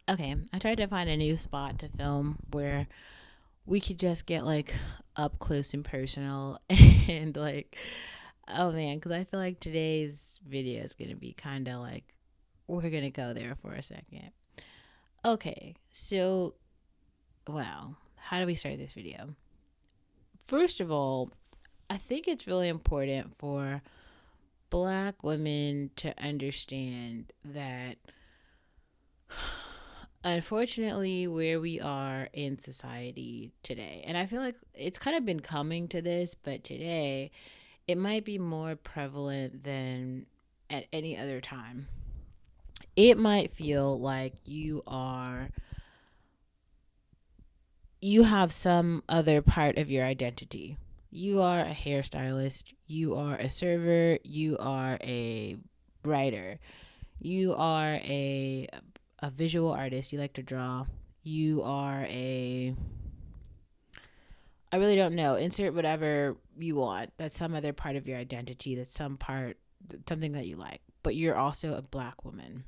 Okay, I tried to find a new spot to film where we could just get like up close and personal and like, oh man, because I feel like today's video is going to be kind of like, we're going to go there for a second. Okay, so, wow, how do we start this video? First of all, I think it's really important for black women to understand that unfortunately where we are in society today, and I feel like it's kind of been coming to this, but today it might be more prevalent than at any other time. It might feel like you have some other part of your identity. You are a hairstylist, you are a server, you are a writer, you are a visual artist, you like to draw, you are a, I really don't know, insert whatever you want. That's some other part of your identity, that's some part, something that you like. But you're also a black woman.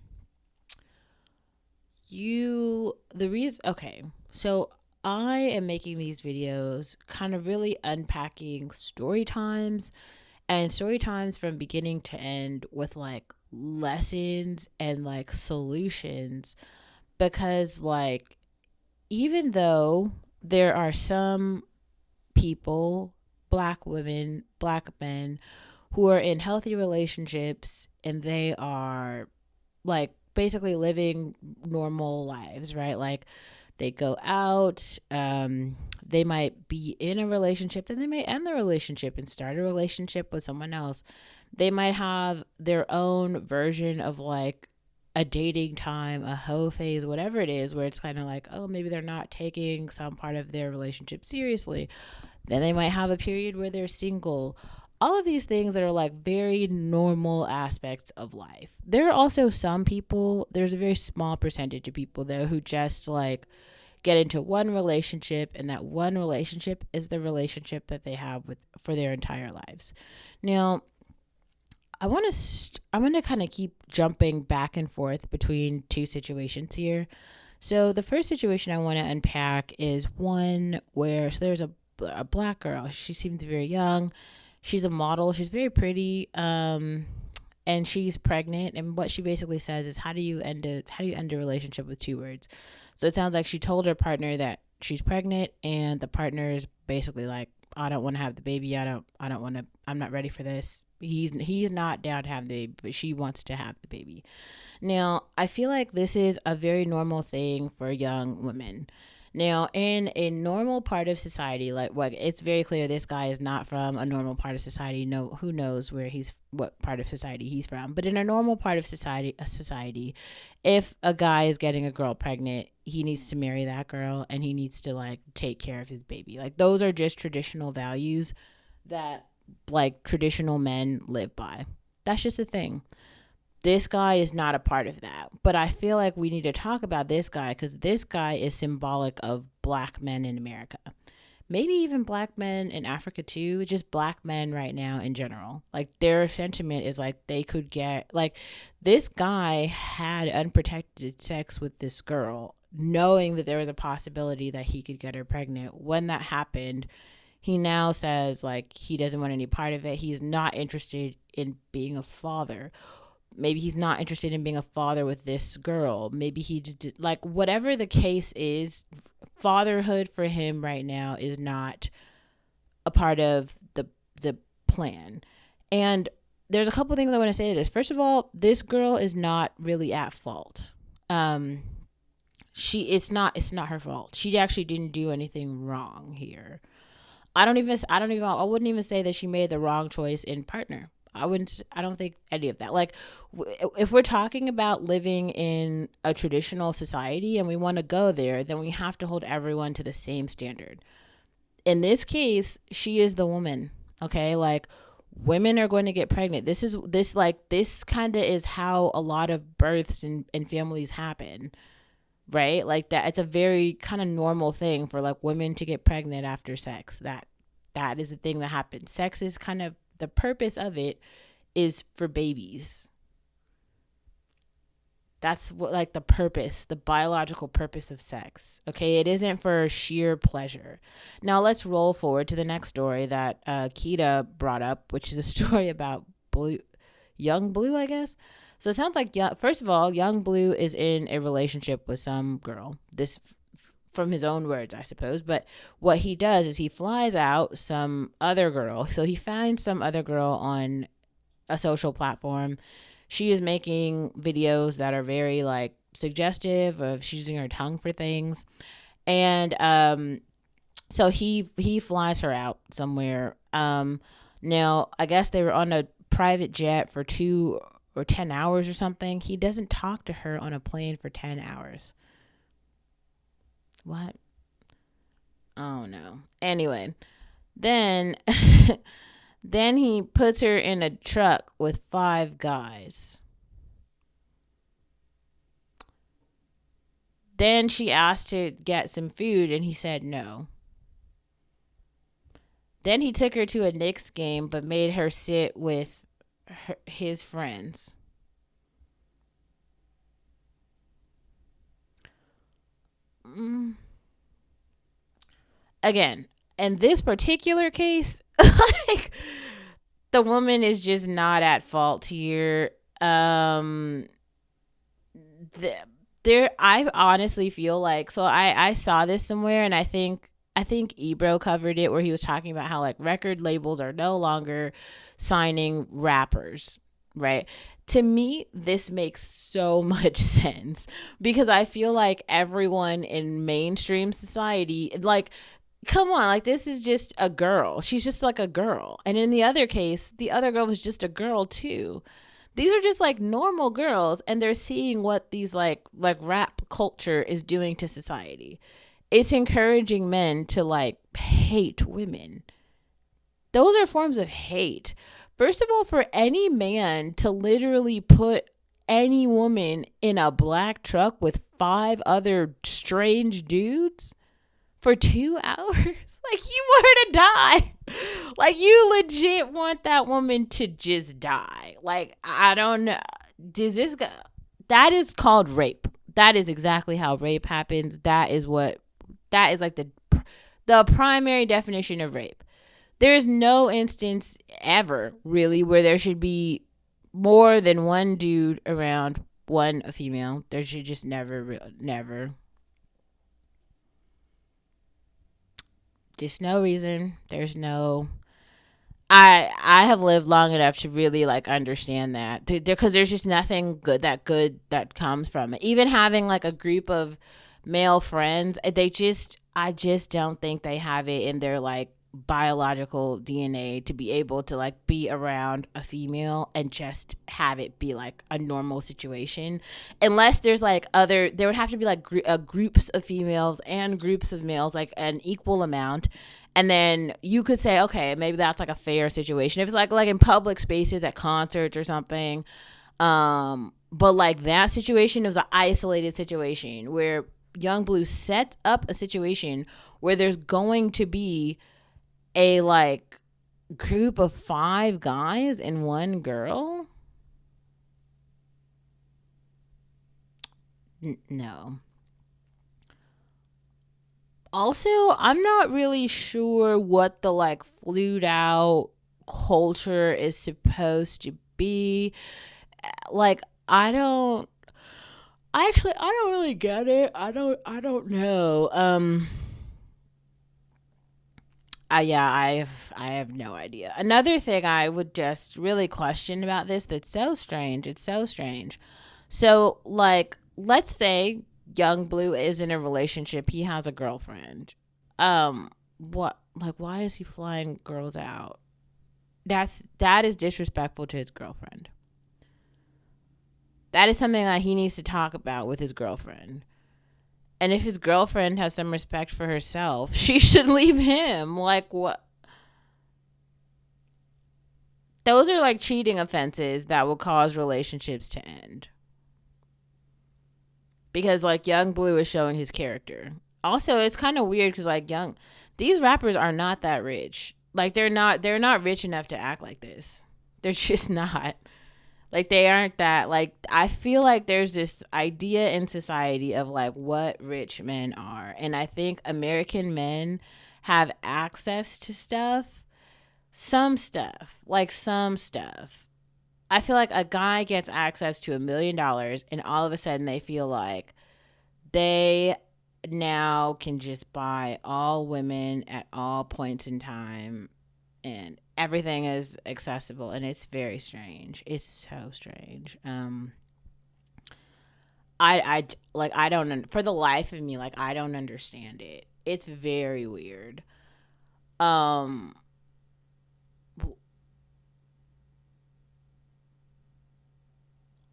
The reason, okay, so I am making these videos kind of really unpacking story times, and story times from beginning to end with like lessons and like solutions, because like, even though there are some people, black women, black men, who are in healthy relationships and they are like basically living normal lives, right? Like they go out, they might be in a relationship, then they may end the relationship and start a relationship with someone else. They might have their own version of like a dating time, a hoe phase, whatever it is, where it's kind of like, oh, maybe they're not taking some part of their relationship seriously. Then they might have a period where they're single. All of these things that are like very normal aspects of life. There are also some people, there's a very small percentage of people though who just like get into one relationship, and that one relationship is the relationship that they have with for their entire lives. Now, I'm going to kind of keep jumping back and forth between two situations here. So the first situation I want to unpack is one where, so there's a black girl. She seems very young. She's a model. She's very pretty. And she's pregnant. And what she basically says is, how do you end a relationship with two words? So it sounds like she told her partner that she's pregnant, and the partner is basically like, I don't want to have the baby. I don't want to. I'm not ready for this. He's not down to have the baby, but she wants to have the baby. Now, I feel like this is a very normal thing for young women. Now, in a normal part of society, like what, it's very clear this guy is not from a normal part of society. No, who knows what part of society he's from. But in a normal part of society, if a guy is getting a girl pregnant, he needs to marry that girl and he needs to like take care of his baby. Like those are just traditional values that like traditional men live by. That's just a thing. This guy is not a part of that. But I feel like we need to talk about this guy because this guy is symbolic of black men in America. Maybe even black men in Africa too, just black men right now in general. Like their sentiment is like they could get, like, this guy had unprotected sex with this girl, knowing that there was a possibility that he could get her pregnant. When that happened, he now says like he doesn't want any part of it. He's not interested in being a father. Maybe he's not interested in being a father with this girl. Maybe he just like, whatever the case is, fatherhood for him right now is not a part of the plan. And there's a couple things I want to say to this. First of all, this girl is not really at fault. Um she it's not her fault. She actually didn't do anything wrong here. I wouldn't even say that she made the wrong choice in partner. I don't think any of that. Like, if we're talking about living in a traditional society and we want to go there, then we have to hold everyone to the same standard. In this case, she is the woman. Okay. Like, women are going to get pregnant. This kind of is how a lot of births and families happen, right? Like that, it's a very kind of normal thing for like women to get pregnant after sex. That is the thing that happens. Sex is kind of, the purpose of it is for babies. That's what, like, the purpose, the biological purpose of sex. Okay, it isn't for sheer pleasure. Now let's roll forward to the next story that Kita brought up, which is a story about Blue, young Blue, I guess. So it sounds like, first of all, young Blue is in a relationship with some girl. This from his own words, I suppose. But what he does is he flies out some other girl. So he finds some other girl on a social platform. She is making videos that are very like suggestive of she's using her tongue for things. And so he flies her out somewhere. Now I guess they were on a private jet for 2 or 10 hours or something. He doesn't talk to her on a plane for 10 hours. What? Oh no. Anyway, then then he puts her in a truck with 5 guys. Then she asked to get some food and he said no. Then he took her to a Knicks game but made her sit with his friends. Mm. Again, in this particular case, like, the woman is just not at fault here. The, there, I honestly feel like, so I saw this somewhere, and I think Ebro covered it, where he was talking about how like record labels are no longer signing rappers, right? To me, this makes so much sense because I feel like everyone in mainstream society, like, come on, like, this is just a girl. She's just like a girl. And in the other case, the other girl was just a girl too. These are just like normal girls, and they're seeing what these like rap culture is doing to society. It's encouraging men to like hate women. Those are forms of hate. First of all, for any man to literally put any woman in a black truck with 5 other strange dudes for 2 hours, like, you want her to die. Like, you legit want that woman to just die. Like, I don't know. Does this go? That is called rape. That is exactly how rape happens. That is like the primary definition of rape. There is no instance ever really where there should be more than one dude around one a female. There should just never. Just no reason. There's no. I have lived long enough to really like understand that, because there's just nothing good that comes from it. Even having like a group of male friends, I just don't think they have it in their like biological DNA to be able to like be around a female and just have it be like a normal situation, unless there's like there would have to be like groups of females and groups of males, like an equal amount, and then you could say, okay, maybe that's like a fair situation if it's like in public spaces at concerts or something. But like that situation, it was an isolated situation where Young Blue set up a situation where there's going to be a like group of 5 guys and one girl. No. Also, I'm not really sure what the like flued out culture is supposed to be. Like, I don't really get it. I don't know. Yeah, I have no idea. Another thing I would just really question about this, that's so strange. It's so strange. So, like, let's say Young Blue is in a relationship. He has a girlfriend. What? Like, why is he flying girls out? That is disrespectful to his girlfriend. That is something that he needs to talk about with his girlfriend. And if his girlfriend has some respect for herself, she should leave him. Like, what? Those are like cheating offenses that will cause relationships to end. Because like Young Blue is showing his character. Also, it's kind of weird because like these rappers are not that rich. Like, they're not rich enough to act like this. They're just not. Like they aren't that, like I feel like there's this idea in society of like what rich men are. And I think American men have access to stuff, some stuff, like some stuff. I feel like a guy gets access to $1 million and all of a sudden they feel like they now can just buy all women at all points in time and everything is accessible, and it's very strange. It's so strange. I like I don't for the life of me, like I don't understand it. It's very weird. Um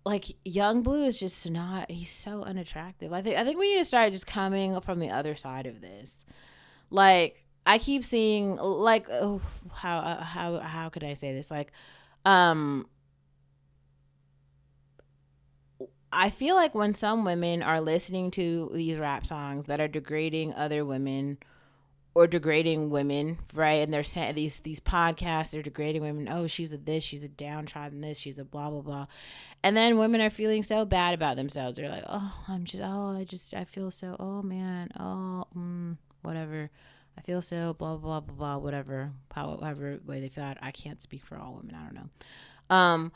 like Young Blue is just not, he's so unattractive. I think we need to start just coming from the other side of this. Like I keep seeing like oh, how could I say this? Like um I feel like when some women are listening to these rap songs that are degrading other women or degrading women, right? And they're saying these podcasts, they're degrading women. Oh, she's a this, she's a downtrodden this, she's a blah blah blah. And then women are feeling so bad about themselves. They're like, oh, I feel so, oh man, whatever. I feel so blah blah blah blah whatever. However way they feel. I can't speak for all women. I don't know.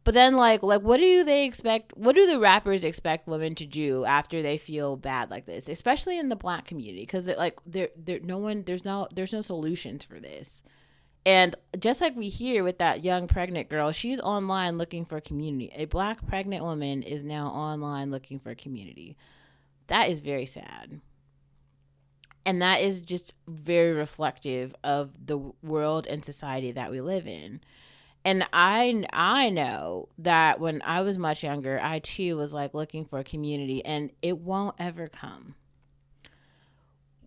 But then like what do they expect? What do the rappers expect women to do after they feel bad like this, especially in the black community? Because like there no one there's no solutions for this. And just like we hear with that young pregnant girl, she's online looking for a community. A black pregnant woman is now online looking for a community. That is very sad. And that is just very reflective of the world and society that we live in. And I know that when I was much younger, I too was like looking for a community, and it won't ever come.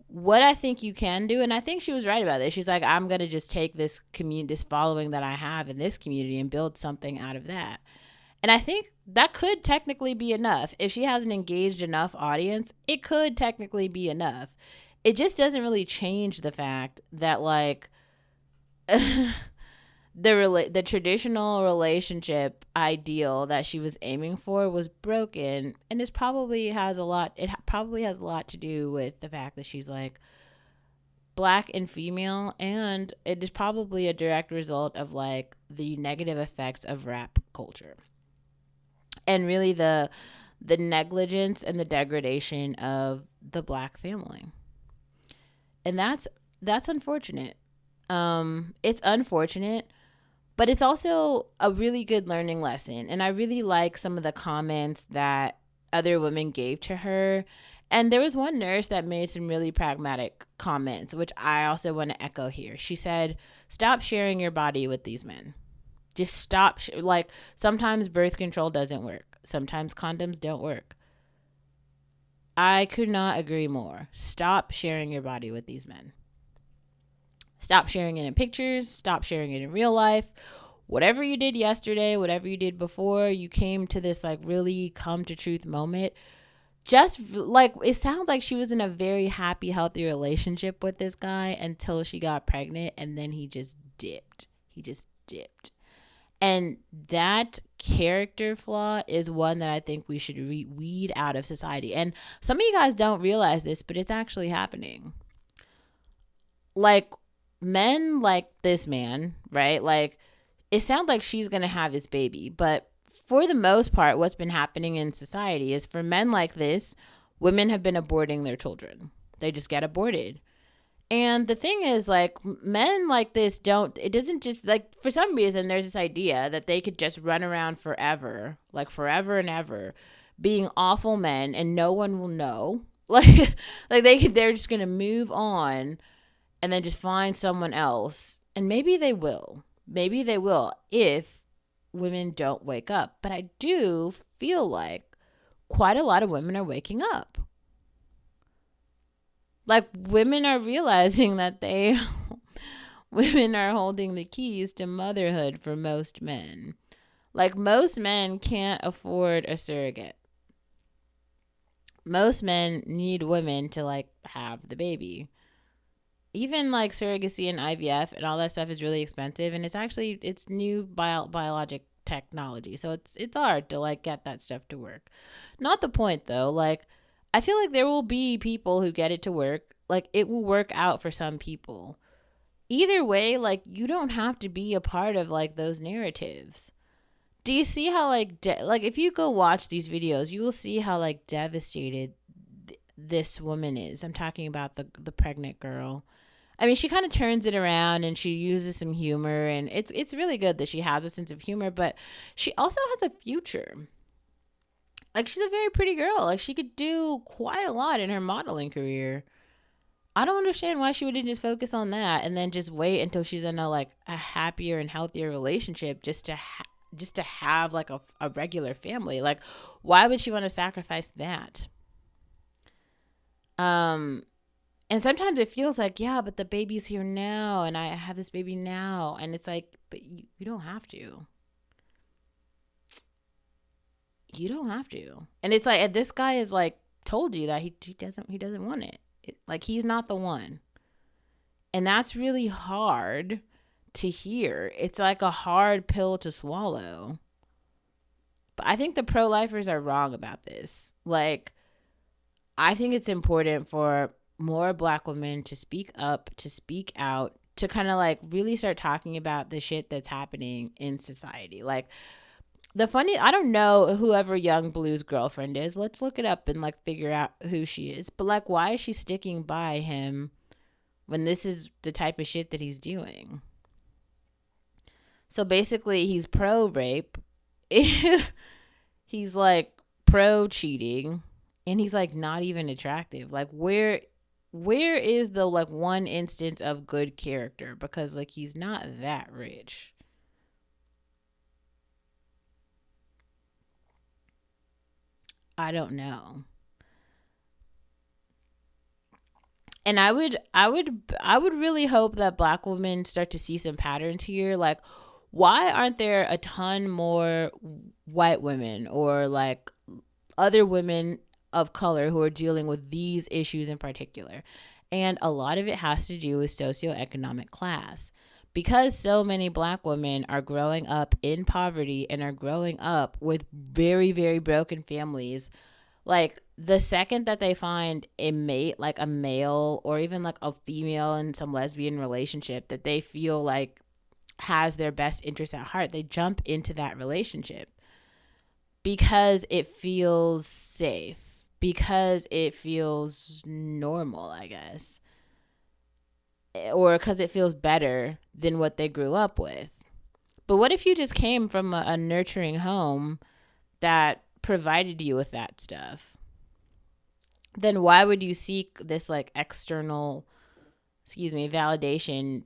What I think you can do, and I think she was right about this. She's like, I'm gonna just take this community, this following that I have in this community, and build something out of that. And I think that could technically be enough. If she has an engaged enough audience, it could technically be enough. It just doesn't really change the fact that like the traditional relationship ideal that she was aiming for was broken, and this probably has a lot it probably has a lot to do with the fact that she's like black and female, and it is probably a direct result of like the negative effects of rap culture and really the negligence and the degradation of the black family. And that's unfortunate. It's unfortunate, but it's also a really good learning lesson. And I really like some of the comments that other women gave to her. And there was one nurse that made some really pragmatic comments, which I also want to echo here. She said, stop sharing your body with these men. Just stop. Like, sometimes birth control doesn't work, sometimes condoms don't work. I could not agree more. Stop sharing your body with these men. Stop sharing it in pictures. Stop sharing it in real life. Whatever you did yesterday, whatever you did before you came to this like really come to truth moment, just like it sounds like she was in a very happy, healthy relationship with this guy until she got pregnant, and then he just dipped. He just dipped. And that character flaw is one that I think we should weed out of society. And some of you guys don't realize this, but it's actually happening. Like men like this man, right? Like it sounds like she's going to have this baby, but for the most part, what's been happening in society is for men like this, women have been aborting their children. They just get aborted. And the thing is, like, men like this it doesn't just, like, for some reason, there's this idea that they could just run around forever, like, forever and ever, being awful men, and no one will know. Like they're just going to move on and then just find someone else. And maybe they will. Maybe they will if women don't wake up. But I do feel like quite a lot of women are waking up. Like women are realizing that women are holding the keys to motherhood for most men. Like most men can't afford a surrogate. Most men need women to like have the baby. Even like surrogacy and IVF and all that stuff is really expensive, and it's new biologic technology. So it's hard to like get that stuff to work. Not the point though. Like I feel like there will be people who get it to work. Like it will work out for some people. Either way, like you don't have to be a part of like those narratives. Do you see how like like if you go watch these videos, you will see how like devastated this woman is. I'm talking about the pregnant girl. I mean, she kind of turns it around and she uses some humor, and it's really good that she has a sense of humor, but she also has a future. Like she's a very pretty girl. Like she could do quite a lot in her modeling career. I don't understand why she wouldn't just focus on that and then just wait until she's in a like a happier and healthier relationship just to have like a regular family. Like why would she want to sacrifice that? Um and sometimes it feels like, yeah, but the baby's here now and I have this baby now, and it's like, but you don't have to. You don't have to. And it's like, and this guy is like told you that he doesn't want it. Like he's not the one. And that's really hard to hear. It's like a hard pill to swallow. But I think the pro-lifers are wrong about this. Like I think it's important for more Black women to speak up, to speak out, to kind of like really start talking about the shit that's happening in society. Like I don't know whoever Young Blue's girlfriend is. Let's look it up and like figure out who she is. But like, why is she sticking by him when this is the type of shit that he's doing? So basically, he's pro rape. He's like pro cheating, and he's like not even attractive. Like where is the like one instance of good character? Because like he's not that rich. I don't know. And I would really hope that Black women start to see some patterns here. Like why aren't there a ton more white women or like other women of color who are dealing with these issues in particular? And a lot of it has to do with socioeconomic class. Because so many Black women are growing up in poverty and are growing up with very, very broken families, like the second that they find a mate, like a male or even like a female in some lesbian relationship that they feel like has their best interest at heart, they jump into that relationship because it feels safe, because it feels normal, I guess, or because it feels better than what they grew up with. But what if you just came from a nurturing home that provided you with that stuff? Then why would you seek this like external, validation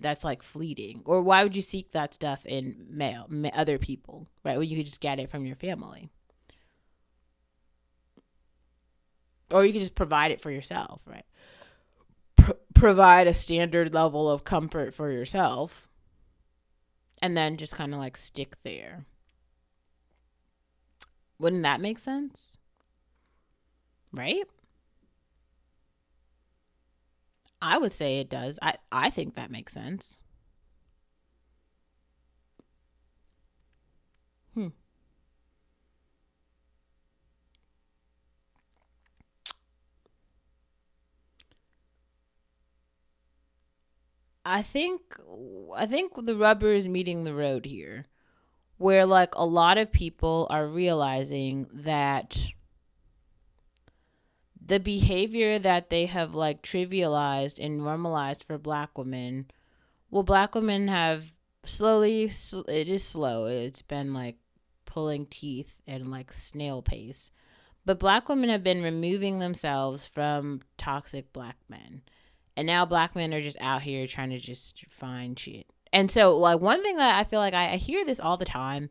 that's like fleeting? Or why would you seek that stuff in other people, right? When you could just get it from your family, or you could just provide it for yourself, right? Provide a standard level of comfort for yourself, and then just kind of like stick there. Wouldn't that make sense? Right? I would say it does. I think that makes sense. Hmm. I think I think the rubber is meeting the road here, where like a lot of people are realizing that the behavior that they have like trivialized and normalized for Black women, well, Black women have slowly, it is slow, it's been like pulling teeth and like snail pace, but Black women have been removing themselves from toxic Black men, and now Black men are just out here trying to just find shit. And so like one thing that I feel like I hear this all the time,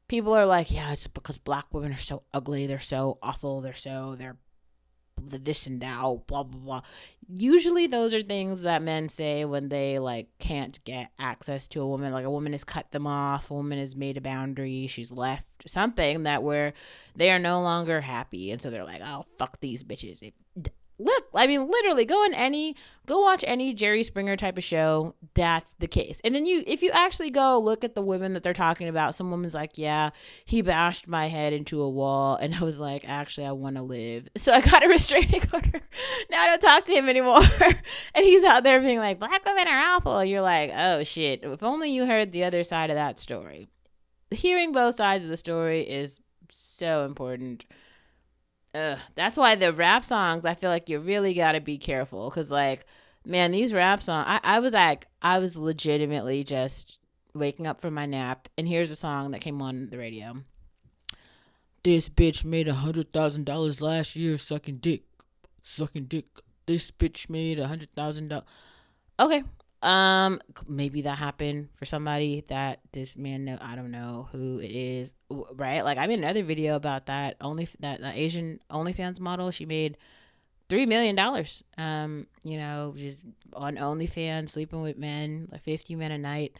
people are like, yeah, it's because Black women are so ugly, they're so awful, they're this and that, blah blah blah. Usually those are things that men say when they like can't get access to a woman. Like a woman has cut them off, a woman has made a boundary, she's left something that where they are no longer happy, and so they're like, oh fuck these bitches. Look, I mean, literally, go watch any Jerry Springer type of show. That's the case. And then if you actually go look at the women that they're talking about, some woman's like, yeah, he bashed my head into a wall, and I was like, actually, I want to live, so I got a restraining order. Now I don't talk to him anymore. And he's out there being like, black women are awful. And you're like, oh shit! If only you heard the other side of that story. Hearing both sides of the story is so important. That's why the rap songs, I feel like you really got to be careful. Because, like, man, these rap songs, I was legitimately just waking up from my nap, and here's a song that came on the radio. This bitch made $100,000 last year sucking dick. Sucking dick. This bitch made $100,000. Okay. Maybe that happened for somebody that this man know. I don't know who it is, right? Like, I made another video about that that Asian OnlyFans model. She made $3 million. Just on OnlyFans, sleeping with men, like 50 men a night.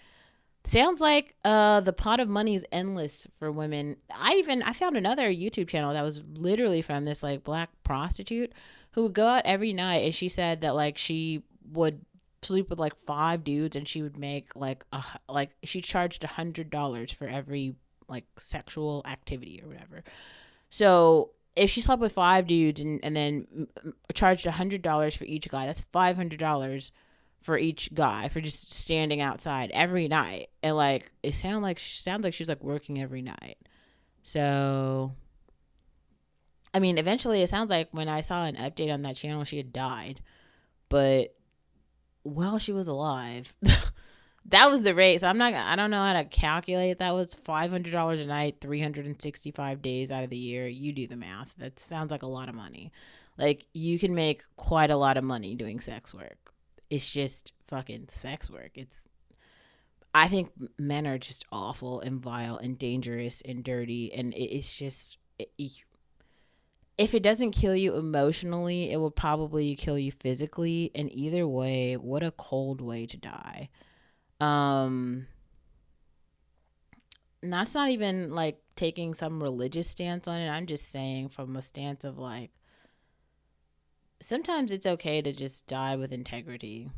Sounds like the pot of money is endless for women. I found another YouTube channel that was literally from this like black prostitute who would go out every night, and she said that like she would sleep with like 5 dudes, and she would make like she charged $100 for every like sexual activity or whatever. So if she slept with 5 dudes and then charged $100 for each guy, that's $500 for each guy for just standing outside every night. And like it sounds like she's like working every night. So I mean, eventually it sounds like when I saw an update on that channel, she had died. But while she was alive, that was the rate. So I don't know how to calculate. That was $500 a night, 365 days out of the year. You do the math. That sounds like a lot of money. Like, you can make quite a lot of money doing sex work. It's just fucking sex work. I think men are just awful and vile and dangerous and dirty. And it's just, if it doesn't kill you emotionally, it will probably kill you physically. And either way, what a cold way to die. And that's not even like taking some religious stance on it. I'm just saying from a stance of like, sometimes it's okay to just die with integrity.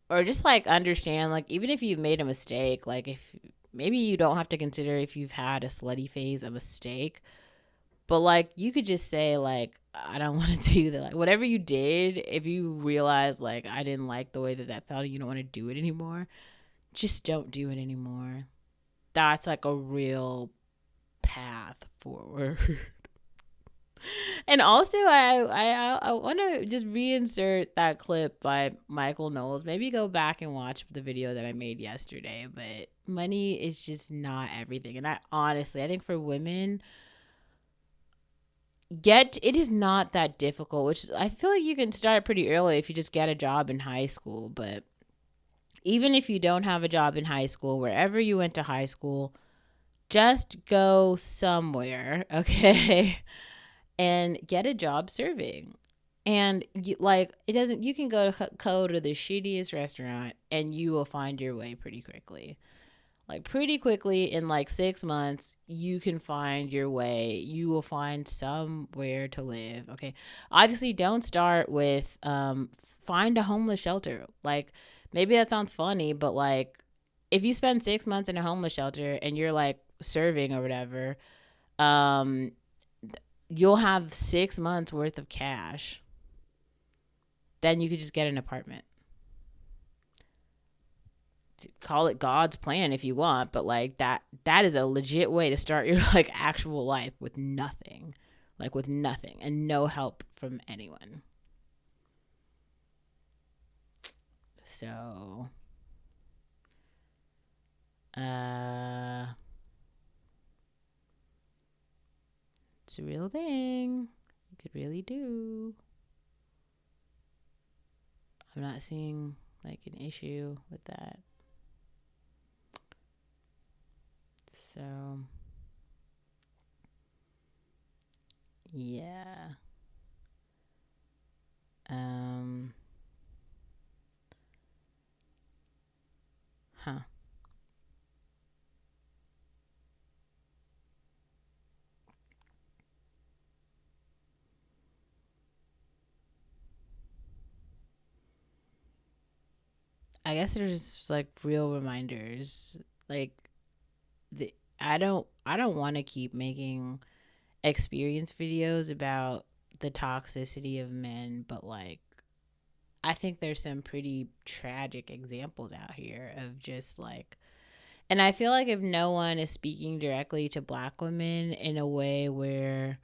Or just like understand, like, even if you've made a mistake, like, if maybe you don't have to consider if you've had a slutty phase a mistake, but like you could just say like, I don't want to do that. Like, whatever you did, if you realize like I didn't like the way that felt and you don't want to do it anymore, just don't do it anymore. That's like a real path forward. And also, I want to just reinsert that clip by Michael Knowles. Maybe go back and watch the video that I made yesterday. But money is just not everything. And I think for women, it is not that difficult. Which I feel like you can start pretty early if you just get a job in high school. But even if you don't have a job in high school, wherever you went to high school, just go somewhere, okay? And get a job serving. And you can go to the shittiest restaurant and you will find your way pretty quickly. Like, pretty quickly, in like 6 months, you can find your way. You will find somewhere to live. Okay. Obviously, don't start with find a homeless shelter. Like, maybe that sounds funny, but like, if you spend 6 months in a homeless shelter and you're like serving or whatever, um, you'll have 6 months worth of cash. Then you could just get an apartment. Call it God's plan if you want, but like that is a legit way to start your like actual life with nothing. Like, with nothing and no help from anyone. So it's a real thing. You could really do. I'm not seeing like an issue with that. So yeah. Huh. I guess there's like real reminders. Like I don't want to keep making experience videos about the toxicity of men, but like I think there's some pretty tragic examples out here of just like, and I feel like if no one is speaking directly to black women in a way where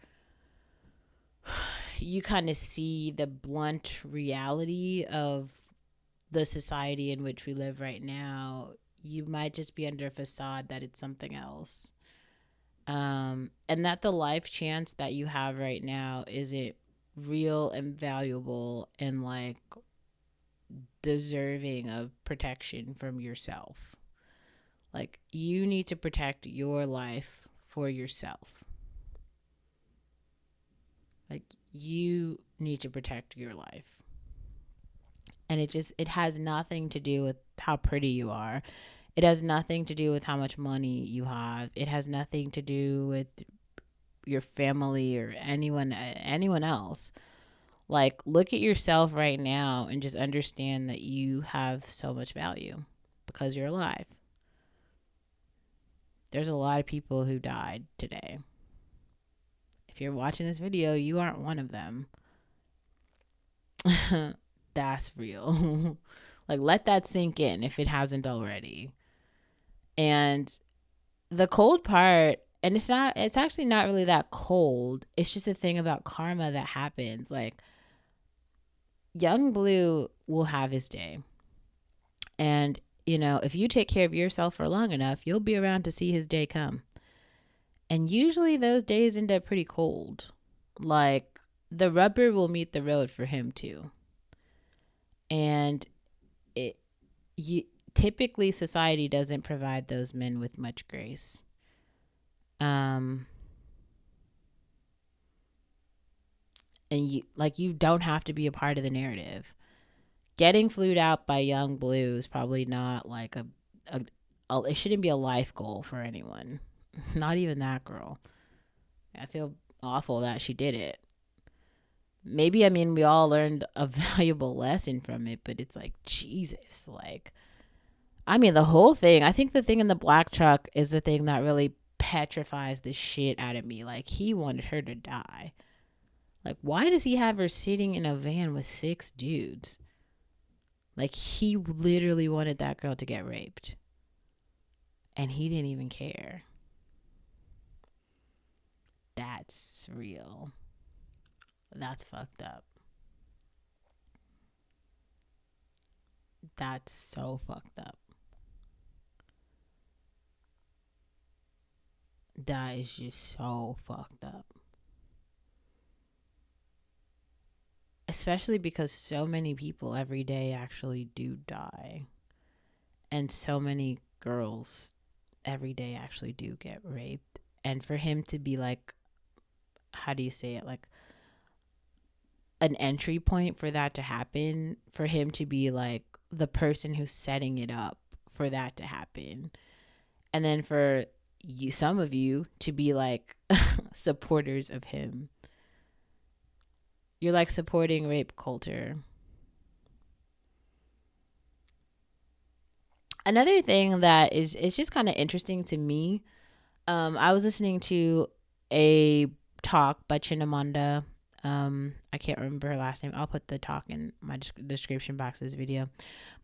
you kind of see the blunt reality of the society in which we live right now, you might just be under a facade that it's something else. And that the life chance that you have right now isn't real and valuable and like deserving of protection from yourself. Like, you need to protect your life for yourself. Like, you need to protect your life. And it has nothing to do with how pretty you are. It has nothing to do with how much money you have. It has nothing to do with your family or anyone else. Like, look at yourself right now and just understand that you have so much value because you're alive. There's a lot of people who died today. If you're watching this video, you aren't one of them. That's real. Like, let that sink in if it hasn't already. And the cold part, and it's actually not really that cold. It's just a thing about karma that happens. Like, young Blue will have his day. And, if you take care of yourself for long enough, you'll be around to see his day come. And usually those days end up pretty cold. Like, the rubber will meet the road for him too. And you typically society doesn't provide those men with much grace. And you don't have to be a part of the narrative. Getting flued out by young Blue is probably not like it shouldn't be a life goal for anyone. Not even that girl. I feel awful that she did it. Maybe, we all learned a valuable lesson from it, but it's like, Jesus, like, the whole thing, I think the thing in the black truck is the thing that really petrifies the shit out of me. Like, he wanted her to die. Like, why does he have her sitting in a van with 6 dudes? Like, he literally wanted that girl to get raped. And he didn't even care. That's real. That's fucked up. That's so fucked up. That is just so fucked up. Especially because so many people every day actually do die. And so many girls every day actually do get raped. And for him to be like, how do you say it? Like, an entry point for that to happen, for him to be like the person who's setting it up for that to happen. And then for some of you to be like supporters of him. You're like supporting rape culture. Another thing that is just kind of interesting to me, I was listening to a talk by Chininmamda. I can't remember her last name. I'll put the talk in my description box of this video.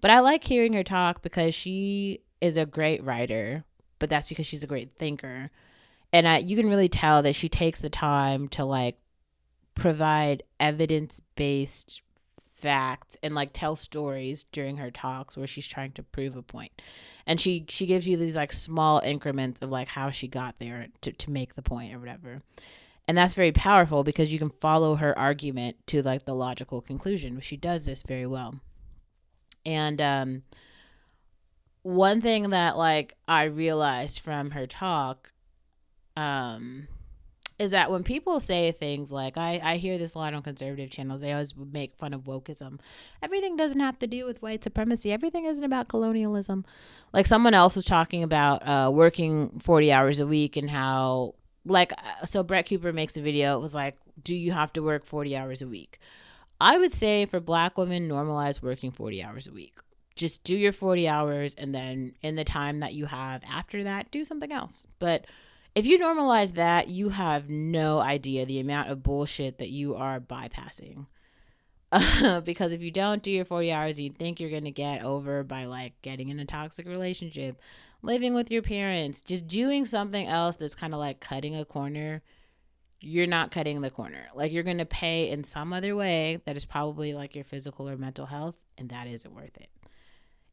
But I like hearing her talk because she is a great writer, but that's because she's a great thinker. And you can really tell that she takes the time to like provide evidence-based facts and like tell stories during her talks where she's trying to prove a point. And she gives you these like small increments of like how she got there to make the point or whatever. And that's very powerful because you can follow her argument to like the logical conclusion. She does this very well. And one thing that like I realized from her talk is that when people say things like, I hear this a lot on conservative channels, they always make fun of wokeism. Everything doesn't have to do with white supremacy. Everything isn't about colonialism. Like, someone else was talking about working 40 hours a week and how, like, so Brett Cooper makes a video. It was like, do you have to work 40 hours a week? I would say for black women, normalize working 40 hours a week. Just do your 40 hours, and then in the time that you have after that, do something else. But if you normalize that, you have no idea the amount of bullshit that you are bypassing. Because if you don't do your 40 hours, you think you're going to get over by like getting in a toxic relationship, living with your parents, just doing something else that's kind of like cutting a corner. You're not cutting the corner. Like, you're going to pay in some other way that is probably like your physical or mental health, and that isn't worth it.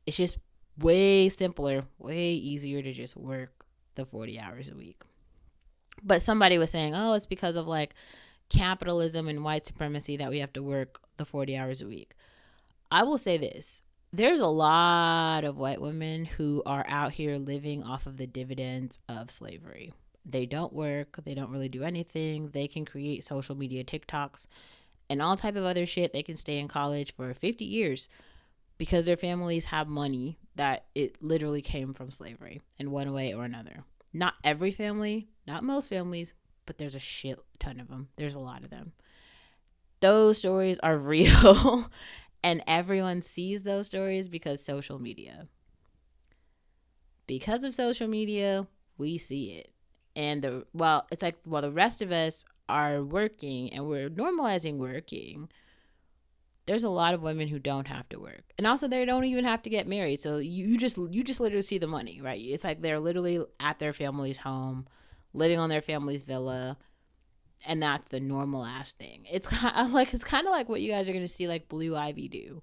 It's just way simpler, way easier to just work the 40 hours a week. But somebody was saying, oh, it's because of like capitalism and white supremacy that we have to work the 40 hours a week. I will say this. There's a lot of white women who are out here living off of the dividends of slavery. They don't work. They don't really do anything. They can create social media TikToks and all type of other shit. They can stay in college for 50 years because their families have money that it literally came from slavery in one way or another. Not every family, not most families, but there's a shit ton of them. There's a lot of them. Those stories are real, and everyone sees those stories because social media. Because of social media, we see it. And the rest of us are working and we're normalizing working. There's a lot of women who don't have to work, and also they don't even have to get married. So you just literally see the money, right? It's like they're literally at their family's home, living on their family's villa, and that's the normal ass thing. It's kind of like what you guys are gonna see like Blue Ivy do.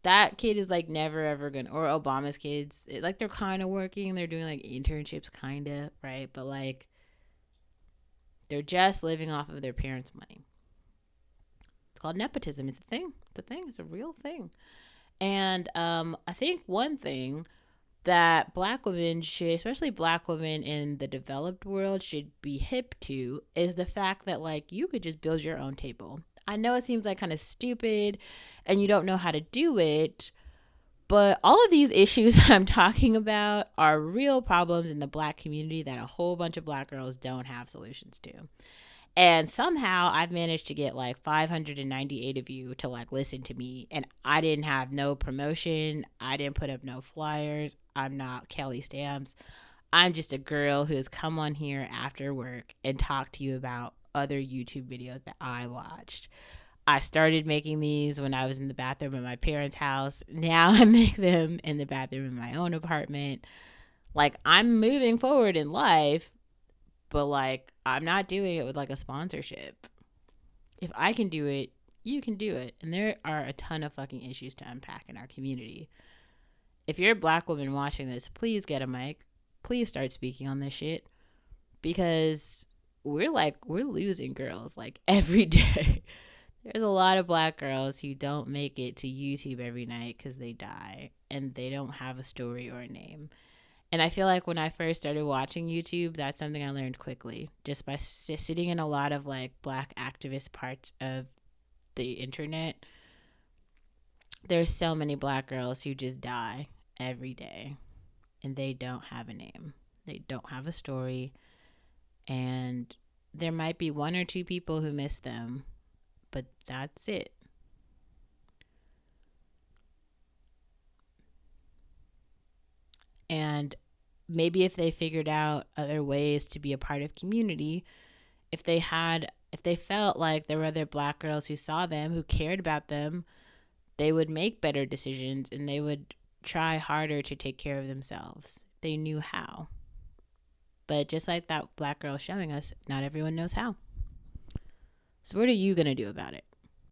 That kid is like never ever gonna, or Obama's kids, like they're kind of working, they're doing like internships, kind of, right? But like they're just living off of their parents' money. It's called nepotism. It's a thing. It's a thing. It's a real thing. And I think one thing that black women should, especially black women in the developed world, should be hip to is the fact that like you could just build your own table. I know it seems like kind of stupid and you don't know how to do it, but all of these issues that I'm talking about are real problems in the black community that a whole bunch of black girls don't have solutions to. And somehow I've managed to get like 598 of you to like listen to me. And I didn't have no promotion. I didn't put up no flyers. I'm not Kelly Stamps. I'm just a girl who has come on here after work and talked to you about other YouTube videos that I watched. I started making these when I was in the bathroom at my parents' house. Now I make them in the bathroom in my own apartment. Like, I'm moving forward in life, but like I'm not doing it with like a sponsorship. If I can do it, you can do it. And there are a ton of fucking issues to unpack in our community. If you're a black woman watching this, please get a mic. Please start speaking on this shit, because we're losing girls like every day. There's a lot of black girls who don't make it to YouTube every night because they die and they don't have a story or a name. And I feel like when I first started watching YouTube, that's something I learned quickly just by sitting in a lot of like black activist parts of the internet. There's so many black girls who just die every day and they don't have a name. They don't have a story. And there might be one or two people who miss them, but that's it. And maybe if they figured out other ways to be a part of community, if they felt like there were other black girls who saw them, who cared about them, they would make better decisions and they would try harder to take care of themselves. They knew how. But just like that black girl showing us, not everyone knows how. So what are you going to do about it?